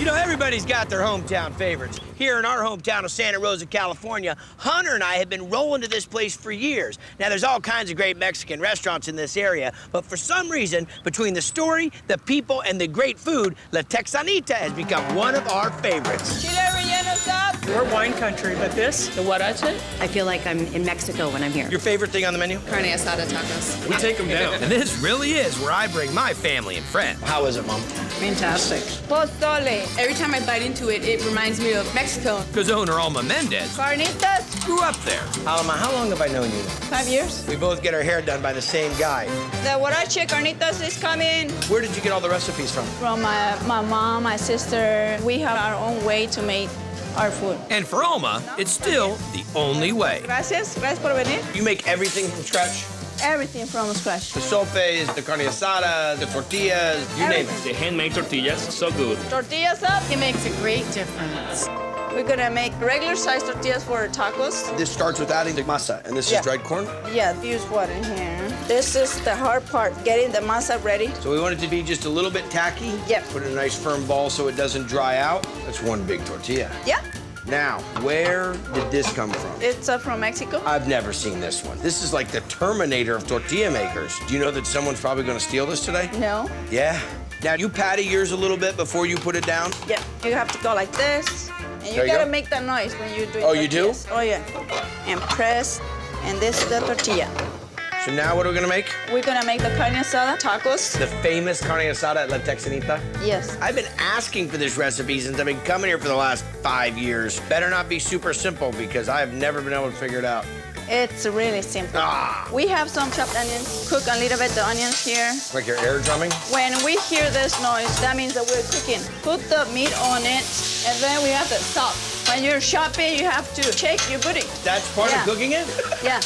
You know, everybody's got their hometown favorites. Here in our hometown of Santa Rosa, California, Hunter and I have been rolling to this place for years. Now, there's all kinds of great Mexican restaurants in this area, but for some reason, between the story, the people, and the great food, La Texanita has become one of our favorites. Chile relleno sauce. We're wine country, but this, the huarache, I feel like I'm in Mexico when I'm here. Your favorite thing on the menu? Carne asada tacos. we take them down. And this really is where I bring my family and friends. How is it, Mom? Fantastic. Pozole. Every time I bite into it, it reminds me of Mexico. Because owner Alma Mendez Carnitas. grew up there. Alma, how long have I known you? 5 years. We both get our hair done by the same guy. The huarache carnitas is coming Where did you get all the recipes from? from my mom, my sister. We have our own way to make our food. And for Alma, it's still the only way. Gracias. Gracias por venir. You make everything from scratch? Everything from scratch. The sopes, the carne asada, the tortillas, you name it. The handmade tortillas, so good. Tortillas up. It makes a great difference. We're gonna make regular size tortillas for tacos. This starts with adding the masa, and this Yeah. is dried corn? Yeah, use water in here. This is the hard part, getting the masa ready. So we want it to be just a little bit tacky? Yep. Put in a nice firm ball so it doesn't dry out. That's one big tortilla. Yeah, Now, where did this come from? it's from Mexico. I've never seen this one. This is like the Terminator of tortilla makers. Do you know that someone's probably gonna steal this today? No. Yeah. Now, you patty yours a little bit before you put it down? Yeah, you have to go like this. And There you you gotta go. make that noise when you're doing Oh, you do? tortillas. Oh, yeah. And press, and this is the tortilla. So now what are we gonna make? We're gonna make the carne asada tacos. The famous carne asada at La Texanita? Yes. I've been asking for this recipe since I've been coming here for the last 5 years. Better not be super simple because I have never been able to figure it out. It's really simple. Ah, We have some chopped onions. Cook a little bit the onions here. like your air drumming? When we hear this noise, that means that we're cooking. Put the meat on it, and then we have the salt. When you're chopping, you have to shake your booty. That's part Yeah. of cooking it? Yeah.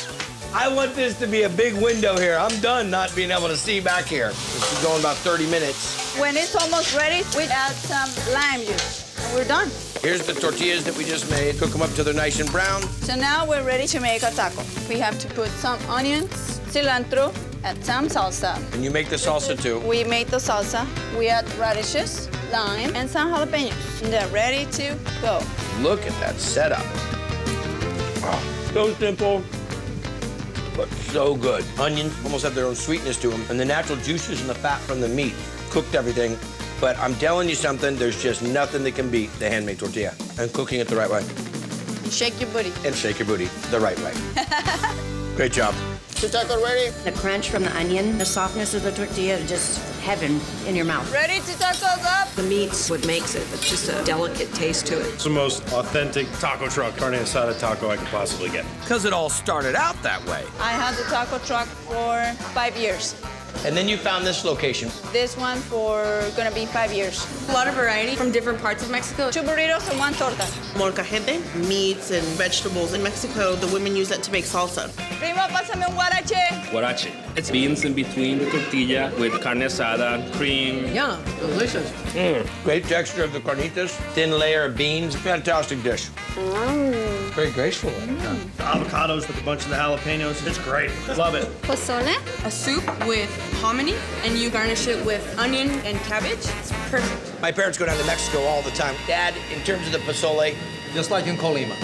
I want this to be a big window here. I'm done not being able to see back here. This is going about 30 minutes. When it's almost ready, we add some lime juice, and we're done. Here's the tortillas that we just made. Cook them up till they're nice and brown. So now we're ready to make a taco. We have to put some onions, cilantro, and some salsa. And you make the salsa too. We made the salsa. We add radishes, lime, and some jalapenos. And they're ready to go. Look at that setup. Oh, so simple, but so good. Onions almost have their own sweetness to them, and the natural juices and the fat from the meat cooked everything. But I'm telling you something, there's just nothing that can beat the handmade tortilla and cooking it the right way And shake your booty. and shake your booty the right way. Great job. Two taco ready? The crunch from the onion, the softness of the tortilla, just heaven in your mouth. Ready to tacos up? The meat's what makes it. It's just a delicate taste to it. It's the most authentic taco truck, carne asada taco I could possibly get. Because it all started out that way. I had the taco truck for 5 years. And then you found this location. This one for gonna be 5 years. A lot of variety from different parts of Mexico. 2 burritos and 1 torta. Molcajete, meats and vegetables. In Mexico, the women use that to make salsa. Primo, pásame un huarache. Huarache. It's beans in between the tortilla with carne asada, cream. Yeah, delicious. Great texture of the carnitas, thin layer of beans. Fantastic dish. Very graceful. Avocados with a bunch of the jalapenos. It's great. Love it. Pozole, a soup with hominy, and you garnish it with onion and cabbage. It's perfect. My parents go down to Mexico all the time. Dad, in terms of the pozole, Just like in Colima.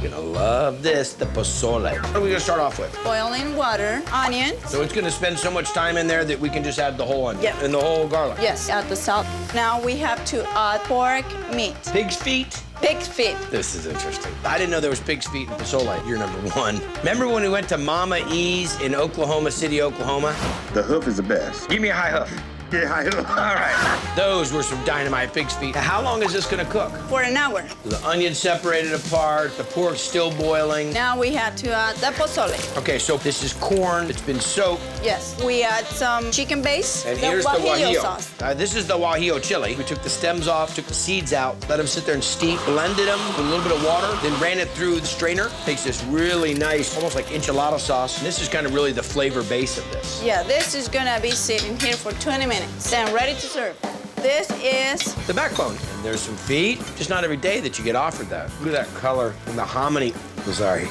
you're gonna love this, the pozole. What are we gonna start off with? Boiling water, onions. So it's gonna spend so much time in there that we can just add the whole onion Yep. and the whole garlic. Yes, add the salt. Now we have to add pork meat. Pig's feet. Pig's feet. This is interesting. I didn't know there was pig's feet in pozole. You're number one. Remember when we went to Mama E's in Oklahoma City, Oklahoma? The hoof is the best. Give me a high hoof. Yeah, I All right. Those were some dynamite pig's feet. Now, how long is this gonna cook? For an hour. The onions separated apart, the pork's still boiling. Now we have to add the pozole. Okay, so this is corn. It's been soaked. Yes. We add some chicken base. And here's the guajillo guajillo. sauce. This is the guajillo chili. We took the stems off, took the seeds out, let them sit there and steep, blended them with a little bit of water, then ran it through the strainer. Takes this really nice, almost like enchilada sauce. And this is kind of really the flavor base of this. Yeah, this is gonna be sitting here for 20 minutes. Then ready to serve. This is The backbone. And there's some feet. Just not every day that you get offered that. Look at that color and the hominy. I'm sorry.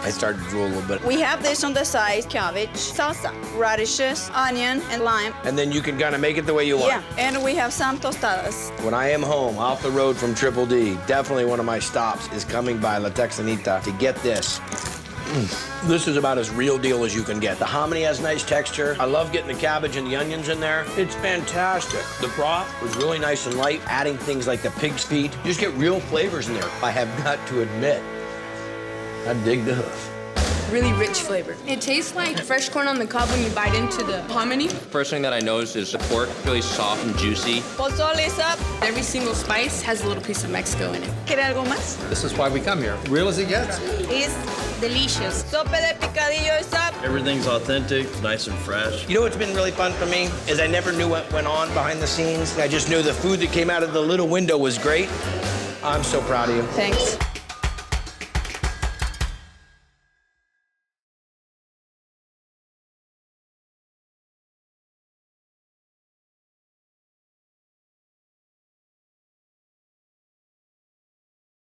I started to drool a little bit. We have this on the side, cabbage, salsa, radishes, onion, and lime. And then you can kind of make it the way you want. Yeah, and we have some tostadas. When I am home, off the road from Triple D, definitely one of my stops is coming by La Texanita to get this. This is about as real deal as you can get. The hominy has nice texture. I love getting the cabbage and the onions in there. It's fantastic. The broth was really nice and light, adding things like the pig's feet. You just get real flavors in there. I have got to admit, I dig the hoof. Really rich flavor. It tastes like fresh corn on the cob when you bite into the hominy. First thing that I noticed is the pork, really soft and juicy. Pozole is up. Every single spice has a little piece of Mexico in it. ¿Quiere algo más? This is why we come here. Real as it gets. It's delicious. Sope de picadillo is up. Everything's authentic, nice and fresh. You know what's been really fun for me is I never knew what went on behind the scenes. I just knew the food that came out of the little window was great. I'm so proud of you. Thanks.